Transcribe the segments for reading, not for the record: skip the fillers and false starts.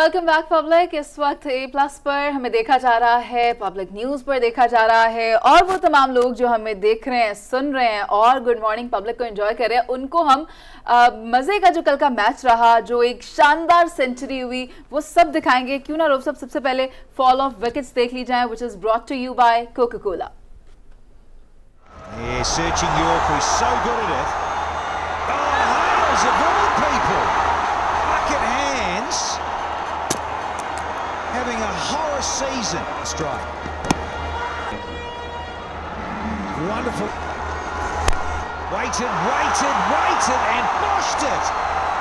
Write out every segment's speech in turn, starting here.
Welcome back public. इस वक्त A+ पर हमें देखा जा रहा है, पब्लिक न्यूज़ पर देखा जा रहा है, और वो तमाम लोग जो हमें देख रहे हैं, सुन रहे हैं और गुड मॉर्निंग पब्लिक को एंजॉय कर रहे हैं, उनको हम मज़े का जो कल का मैच रहा, जो एक शानदार सेंचुरी हुई, वो सब दिखाएंगे। क्यों ना रोब साहब सबसे पहले फॉल ऑफ विकेट्स देख ली जाए, which is brought to you by Coca Cola. Searching York, who's so good at it. Oh, Hales of all people! Bucket hands. Having a horror season. Strike. Wonderful. Waited, and boshed it.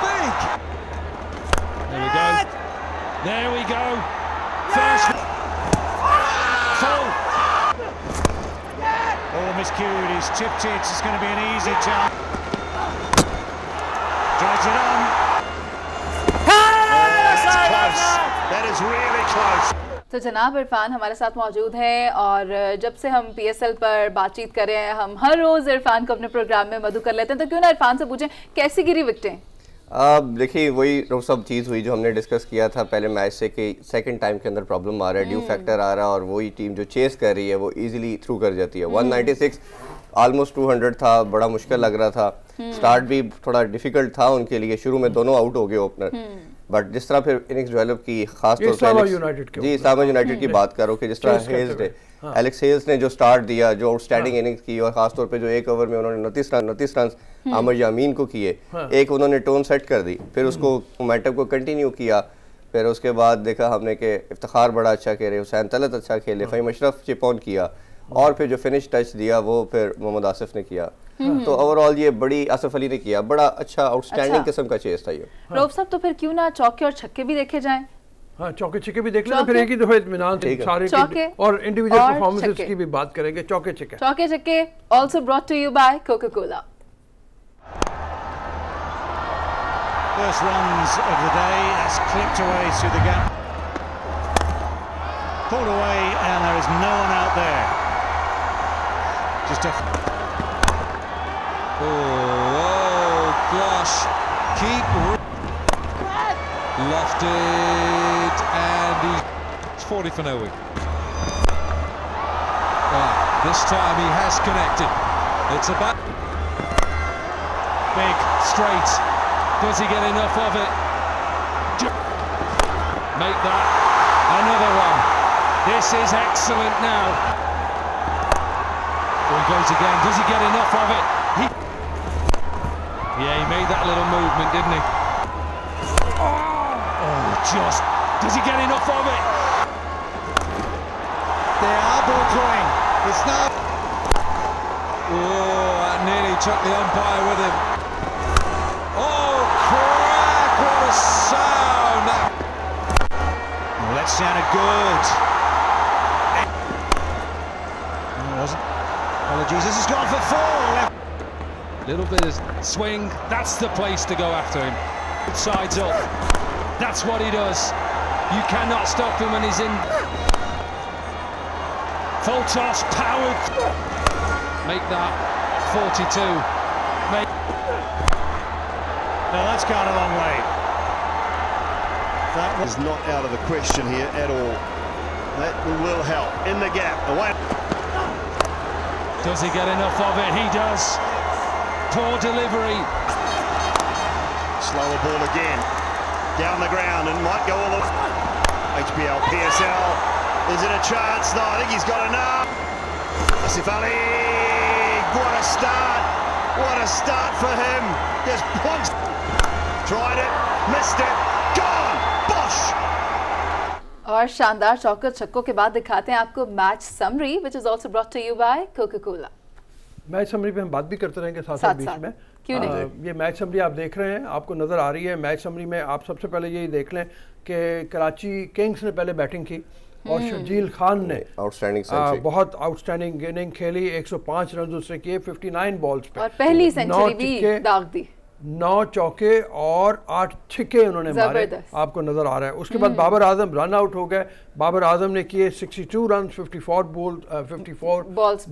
Big. There we go. There we go. First. Full. All miscued. He's tipped it. It's going to be an easy chance. Drags it on. That is really close. तो जनाब इरफान हमारे साथ मौजूद हैं, और जब से हम PSL पर बातचीत कर रहे हैं, हम हर रोज़ इरफान को अपने प्रोग्राम में मधु कर लेते हैं, तो क्यों ना इरफान से पूछें कैसी गिरी विकेटें? देखिए वही सब चीज़ हुई जो हमने डिस्कस किया था पहले मैच से, कि सेकंड टाइम के अंदर प्रॉब्लम आ रहा है, ड्यू फैक्टर आ रहा है, और वही टीम जो चेस कर रही है वो इजीली थ्रू कर जाती है। 196 ऑलमोस्ट 200 था, बड़ा मुश्किल लग रहा था। स्टार्ट भी थोड़ा डिफिकल्ट था उनके लिए, शुरू में दोनों आउट हो गए ओपनर, बट जिस तरह फिर इनिंग्स डेवलप की, खास तौर पे इस्लामा यूनाइटेड की बात करो कि जिस तरह एलेक्स हेल्स ने जो स्टार्ट दिया, जो आउटस्टैंडिंग इनिंग्स की, और खास तौर पे जो एक ओवर में उन्होंने 29 रन आमिर यामीन को किए, एक उन्होंने टोन सेट कर दी, फिर उसको मोमेंटम को कंटिन्यू किया। फिर उसके बाद देखा हमने कि इफ्तिखार बड़ा अच्छा खेले, हुसैन तलत अच्छा खेले, फ़हीम अशरफ चिप ऑन किया, और फिर जो फिनिश टच दिया वो फिर मोहम्मद आसिफ ने किया। तो ओवरऑल ये बड़ी आसिफ अली ने किया, बड़ा अच्छा आउटस्टैंडिंग किस्म का चेस था ये। रोब साहब तो फिर क्यों ना चौके और छक्के भी देखे जाएं? हाँ, चौके छक्के भी देख लेना, फिर एक ही दफा इत्मीनान से सारे की और इंडिविजुअल परफॉर्मेंसेस की भी बात करेंगे। चौके छक्के also brought to you by Coca Cola. First runs of the day, that's clipped away through the gap. Pulled away, and there is no one out there. Just a... Oh, gosh. Keep lofted, and he's 40 for no wicket. This time he has connected. It's about big, straight. Does he get enough of it? Make that another one. This is excellent now. Here he goes again. Does he get enough of it? Yeah, he made that little movement, didn't he? Oh, just. Does he get enough of it? They are ball playing. It's now. Oh, that nearly took the umpire with him. Oh, crack! What a sound! Well, that sounded good. No, it wasn't. Apologies. This has gone for 4. Little bit of swing. That's the place to go after him. Sides up. That's what he does. You cannot stop him when he's in. Full toss, powered. Make that 42. Make. No, that's gone a long way. That was not out of the question here at all. That will help in the gap. Away. Does he get enough of it? He does. Poor delivery. Slower ball again. Down the ground and might go all the way. HBL, PSL. Is it a chance? No, I think he's got enough. Asif Ali. What a start. What a start for him. Just plunks. Tried it. Missed it. Gone. Bosh. और शानदार चौके छक्कों के बाद दिखाते हैं आपको match summary, which is also brought to you by Coca Cola. Match summary पे हम बात भी करते रहेंगे साथ बीच में। क्यों नहीं? ये मैच समरी आप देख रहे हैं, आपको नज़र आ रही है। मैच समरी में आप सबसे पहले यही देख लें कि कराची किंग्स ने पहले बैटिंग की, और शर्जील खान ने बहुत आउटस्टैंडिंग इनिंग खेली, 105 रन उसने किए 59 बॉल्स पे, और पहली सेंचुरी भी दाग दी। 9 चौके और 8 छिक्के उन्होंने मारे, आपको नजर आ रहा है। उसके बाद बाबर आजम रन आउट हो गए। बाबर आजम ने किए 62 रन 54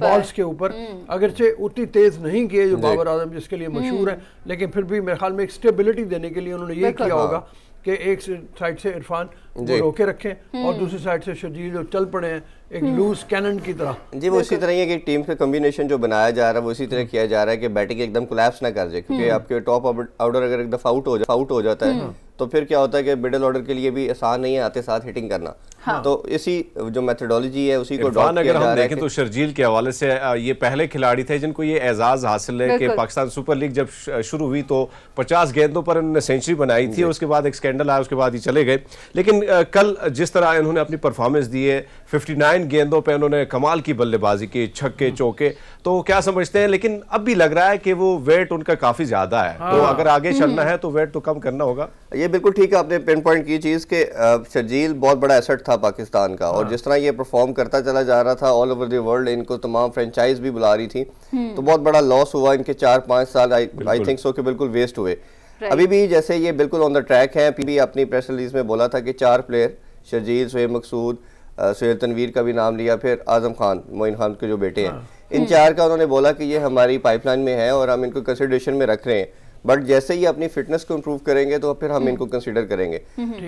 बॉल्स के ऊपर, अगरचे उतनी तेज नहीं किए जो बाबर आजम जिसके लिए मशहूर है, लेकिन फिर भी मेरे ख्याल में एक स्टेबिलिटी देने के लिए उन्होंने ये किया होगा कि एक साइड से इरफान वो रोके रखें और दूसरी साइड से शर्जील जो चल पड़े हैं एक लूज कैनन की तरह। जी वो इसी तरह ही है कि टीम का कॉम्बिनेशन जो बनाया जा रहा है वो इसी तरह किया जा रहा है कि बैटिंग एकदम कोलैप्स ना कर जाए, क्योंकि आपके टॉप ऑर्डर अगर एक दफा आउट हो जाता है तो फिर क्या होता है कि मिडिल ऑर्डर के लिए भी आसान नहीं है आते साथ हिटिंग करना। हाँ। तो इसी जो मेथोडोलॉजी है उसी को अगर हम देखें तो शर्जील के हवाले से ये पहले खिलाड़ी थे जिनको ये एजाज हासिल है कि पाकिस्तान सुपर लीग जब शुरू हुई तो 50 गेंदों पर उन्होंने सेंचुरी बनाई थी, उसके बाद एक स्कैंडल आया, उसके बाद ही चले गए। लेकिन कल जिस तरह इन्होंने अपनी परफॉर्मेंस दी है 59 गेंदों पर उन्होंने कमाल की बल्लेबाजी की, छक्के चौके, तो क्या समझते हैं? लेकिन अब भी लग रहा है कि वो वेट उनका काफी ज्यादा है, तो अगर आगे चलना है तो वेट तो कम करना होगा। ये बिल्कुल ठीक है, आपने पिन पॉइंट की चीज के शर्जील बहुत बड़ा एसेट था पाकिस्तान का, और जिस तरह ये परफॉर्म करता चला जा रहा था ऑल ओवर द वर्ल्ड, इनको तमाम फ्रेंचाइज भी बुला रही थी, तो बहुत बड़ा लॉस हुआ इनके 4-5 साल आई थिंक सो कि बिल्कुल वेस्ट हुए। अभी भी जैसे ये बिल्कुल ऑन द ट्रैक है, भी अपनी प्रेस रिलीज में बोला था कि 4 प्लेयर शर्जील, शोएब मकसूद, सुहेल तनवीर का भी नाम लिया, फिर आजम खान, मोइन खान के जो बेटे हैं, इन 4 का उन्होंने बोला कि ये हमारी पाइपलाइन में है और हम इनको कंसिडरेशन में रख रहे हैं, बट जैसे ही अपनी फिटनेस को इम्प्रूव करेंगे तो फिर हम इनको कंसीडर करेंगे।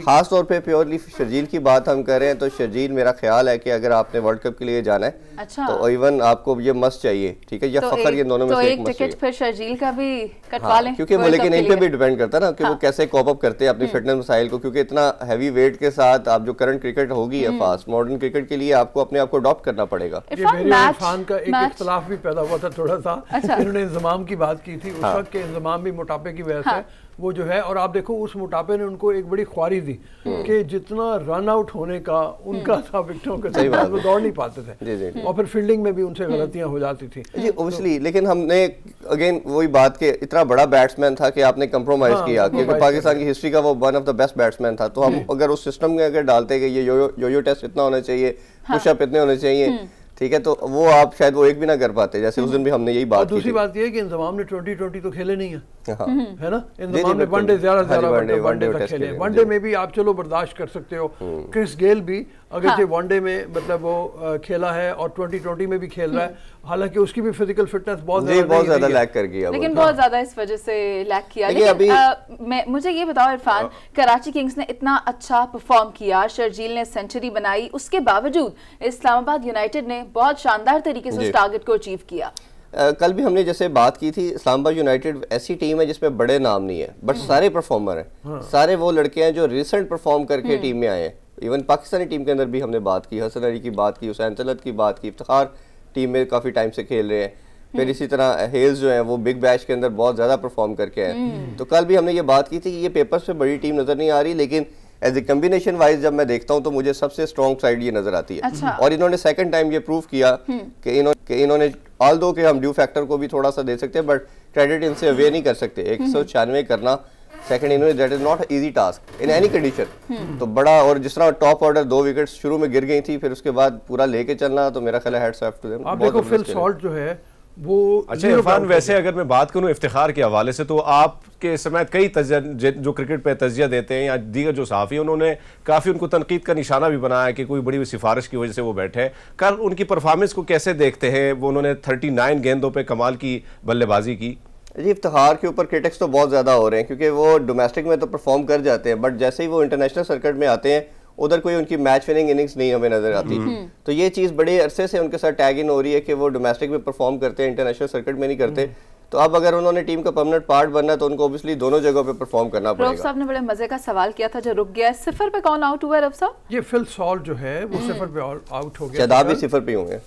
खास तौर पे प्योरली शर्जील की बात हम कर रहे हैं तो शर्जील मेरा ख्याल है कि अगर आपने वर्ल्ड कप के लिए जाना है तो इवन आपको ये मस्ट चाहिए, ठीक है, या फखर, ये दोनों में से एक मस्ट चाहिए। फिर शर्जील का भी कटवा लें, क्योंकि वो लेकिन इन पे भी डिपेंड करता है ना कि वो कैसे कॉप अप करते हैं अपनी फिटनेस मसाइल को, क्योंकि इतना हैवी वेट के साथ आप जो करंट क्रिकेट होगी है फास्ट मॉडर्न क्रिकेट के लिए आपको अपने आप को अडॉप्ट करना पड़ेगा। इरफान का एक इख्तिलाफ भी पैदा हुआ था थोड़ा सा, इन्होंने इंतजाम की बात की थी, उस वक्त के इंतजाम भी मोटापे की वजह से वो जो है, और आप देखो उस मोटापे ने उनको एक बड़ी ख्वारी दी कि जितना रन आउट होने का उनका था विकेटों के साथ वो दौड़ नहीं पाते थे, और फिर फील्डिंग में भी उनसे गलतियां हो जाती थी जी ओब्वियसली। लेकिन हमने अगेन वही बात के इतना बड़ा बैट्समैन था कि आपने कंप्रोमाइज किया, क्योंकि पाकिस्तान की हिस्ट्री का वो one of the best batsman था, तो हम अगर उस सिस्टम में अगर डालते कि ये यो टेस्ट इतना होना चाहिए, पुशअप इतने होने चाहिए, ठीक है, तो वो आप शायद वो एक भी ना कर पाते, जैसे उस दिन भी हमने यही बात की। दूसरी बात ये है कि इंतजाम ने 2020 तो खेले नहीं है, है ना, इंतजाम ने वनडे ज्यादा वनडे तक खेले। वनडे में भी आप चलो बर्दाश्त कर सकते हो, क्रिस गेल भी अगर से वनडे में मतलब वो खेला है और 2020 में भी खेल रहा है, हालांकि उसकी भी फिजिकल फिटनेस बहुत ज्यादा लैग कर गया, लेकिन बहुत ज्यादा इस वजह से लैग किया। लेकिन मुझे ये बताओ इरफान, कराची किंग्स ने इतना अच्छा परफॉर्म किया, शर्जील ने सेंचुरी बनाई, उसके बावजूद इस्लामाबाद यूनाइटेड ने बहुत शानदार तरीके से उस टारगेट को अचीव किया। कल भी हमने जैसे बात की थी, इस्लामाबाद यूनाइटेड ऐसी टीम है जिसमें बड़े नाम नहीं है बट सारे परफॉर्मर हैं, सारे वो लड़के हैं जो रिसेंट परफॉर्म करके टीम में आए हैं। इवन पाकिस्तानी टीम के अंदर भी हमने बात की, हसन अली की बात की, हुसैन तलत की बात की, इफ्तिखार टीम में काफ़ी टाइम से खेल रहे हैं, फिर इसी तरह हेल्स जो है वो बिग बैश के अंदर बहुत ज़्यादा परफॉर्म करके आए। तो कल भी हमने ये बात की थी कि ये पेपर्स पे बड़ी टीम नज़र नहीं आ रही, लेकिन एज ए कम्बिनेशन वाइज जब मैं देखता हूँ तो मुझे सबसे स्ट्रॉन्ग साइड ये नजर आती है। अच्छा। और इन्होंने सेकंड टाइम ये प्रूव किया कि इन्होंने ऑल दो के हम ड्यू फैक्टर को भी थोड़ा सा दे सकते हैं बट क्रेडिट इनसे अवे नहीं कर सकते। 196 करना second inning that is not easy task in any condition. तो बड़ा, और जिस तरह टॉप ऑर्डर 2 विकेट्स शुरू में गिर गई थी, फिर उसके बाद पूरा लेके चलना, तो मेरा ख्याल है हैट्स ऑफ टू देम। आप देखो फिल सॉल्ट जो है वो अच्छा इरफान, वैसे अगर मैं बात करूं इफ्तिखार के हवाले से, तो आपके समय कई जो क्रिकेट पे तजिया देते हैं या दीगर जो सहाफ़ी, उन्होंने काफ़ी उनको तनकीद का निशाना भी बनाया कि कोई बड़ी सिफारिश की वजह से वो बैठे। कल उनकी परफॉर्मेंस को कैसे देखते हैं? वो उन्होंने 39 गेंदों पे कमाल की बल्लेबाजी की। जी, इफ्तिखार के ऊपर क्रिटिक्स तो बहुत ज़्यादा हो रहे हैं क्योंकि वो डोमेस्टिक में तो परफॉर्म कर जाते हैं बट जैसे ही वो इंटरनेशनल सर्किट में आते हैं उधर कोई उनकी मैच विनिंग इनिंग्स नहीं हमें नजर आती। तो ये चीज़ बड़े अरसे से उनके साथ टैग इन हो रही है कि वो डोमेस्टिक में परफॉर्म करते हैं, इंटरनेशनल सर्किट में नहीं करते। तो अब अगर उन्होंने टीम का परमानेंट पार्ट बनना है तो उनको ऑब्वियसली दोनों जगहों पे परफॉर्म करना पड़ेगा। रऊफ साहब ने बड़े मजे का सवाल किया था जो रुक गया है, 0 पे कौन आउट हुआ है रऊफ साहब? ये फिल सॉल्ट जो है वो 0 पे आउट हो गया। शादाब भी 0 पे होंगे।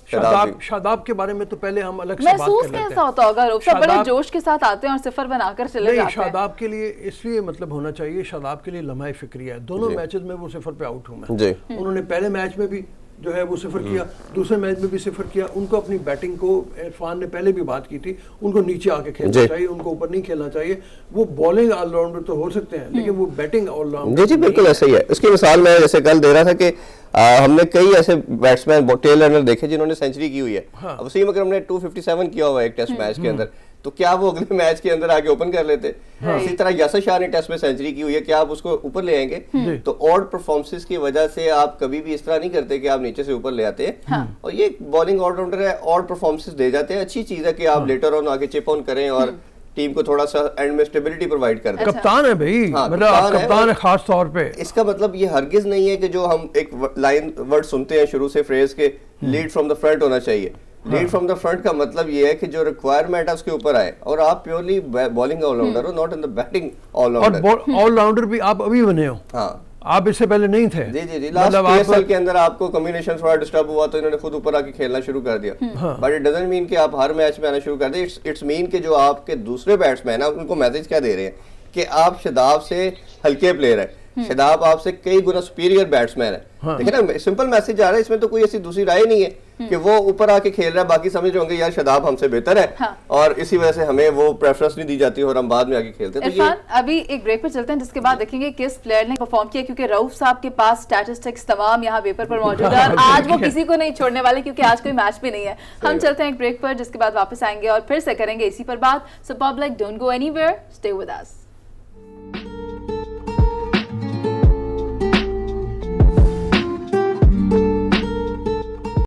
शादाब के बारे में तो पहले हम अलग से बात कर लेते हैं। कैसा होता होगा रऊफ साहब, बड़े जोश के साथ आते हैं और 0 बनाकर चले जाते हैं। शादाब के लिए इसलिए मतलब होना चाहिए, शादाब के लिए लम्हा फिक्रिया है। दोनों मैचेस में वो 0 पे आउट हुए हैं। उन्होंने पहले मैच में भी जो है वो 0 किया, दूसरे मैच में भी 0 किया। उनको अपनी बैटिंग को, इरफान ने पहले भी बात की थी, उनको नीचे आके खेलना चाहिए, उनको ऊपर नहीं खेलना चाहिए। वो बॉलिंग ऑलराउंडर तो हो सकते हैं लेकिन वो बैटिंग ऑलराउंडर। जी बिल्कुल ऐसा ही है। उसकी मिसाल मैं जैसे कल दे रहा था कि हमने कई ऐसे बैट्समैन टेल रनर देखे जिन्होंने सेंचुरी की हुई है। अब वसीम अकरम ने 257 किया हुआ है एक टेस्ट मैच के अंदर, तो क्या वो अगले मैच के अंदर आके ओपन कर लेते? इसी तरह यासर शाह ने टेस्ट में सेंचुरी की हुई है, क्या आप उसको ऊपर ले आएंगे? तो ऑड परफॉर्मेंसेस की वजह से आप कभी भी इस तरह नहीं करते कि आप नीचे से ऊपर ले आते हैं। और ये बॉलिंग ऑलराउंडर है, ऑड परफॉर्मेंसेस दे जाते हैं। अच्छी चीज है कि आप लेटर ऑन आके चिप ऑन करें और टीम को थोड़ा सा एंड में स्टेबिलिटी प्रोवाइड कर दे। कप्तान है भाई, मतलब कप्तान है खास तौर पे। इसका मतलब ये हरगिज नहीं है कि जो हम एक लाइन वर्ड सुनते हैं शुरू से फ्रेज के लीड फ्रॉम द फ्रंट होना चाहिए। लीड फ्रॉम द फ्रंट का मतलब ये है कि जो रिक्वायरमेंट है उसके ऊपर आए, और आप प्योरली बॉलिंग ऑलराउंडर हो, not in the batting allrounder. और ऑलराउंडर भी आप अभी बने हो। हाँ, आप इससे पहले नहीं थे। जी जी जी, लास्ट पीएसएल के अंदर आपको कम्बिनेशन थोड़ा डिस्टर्ब हुआ तो इन्होंने खुद ऊपर आके खेलना शुरू कर दिया, बट इट डजंट मीन कि आप हर मैच में आना शुरू कर दें। इट्स मीन कि जो आपके दूसरे बैट्समैन है उनको मैसेज क्या दे रहे हैं कि आप शादाब से हल्के प्लेयर है, शादाब आपसे कई गुना सुपीरियर बैट्समैन है। देखिए ना, सिंपल मैसेज आ रहा है, इसमें तो कोई ऐसी दूसरी राय नहीं है कि वो ऊपर आके खेल रहा है, बाकी समझ रहे होंगे यार शादाब हमसे बेहतर है। हाँ। और इसी वजह से हमें वो प्रेफरेंस नहीं दी जाती और हम बाद में आके खेलते हैं। इरफान, अभी एक ब्रेक पर चलते हैं, जिसके बाद देखेंगे किस प्लेयर ने परफॉर्म किया, क्योंकि रऊफ साहब के पास स्टैटिस्टिक्स तमाम यहाँ पेपर पर मौजूद है और आज वो किसी को नहीं छोड़ने वाले, क्योंकि आज कोई मैच भी नहीं है। हम चलते हैं एक ब्रेक पर, जिसके बाद वापस आएंगे और फिर से करेंगे इसी पर बात। So public, don't go anywhere, stay with us.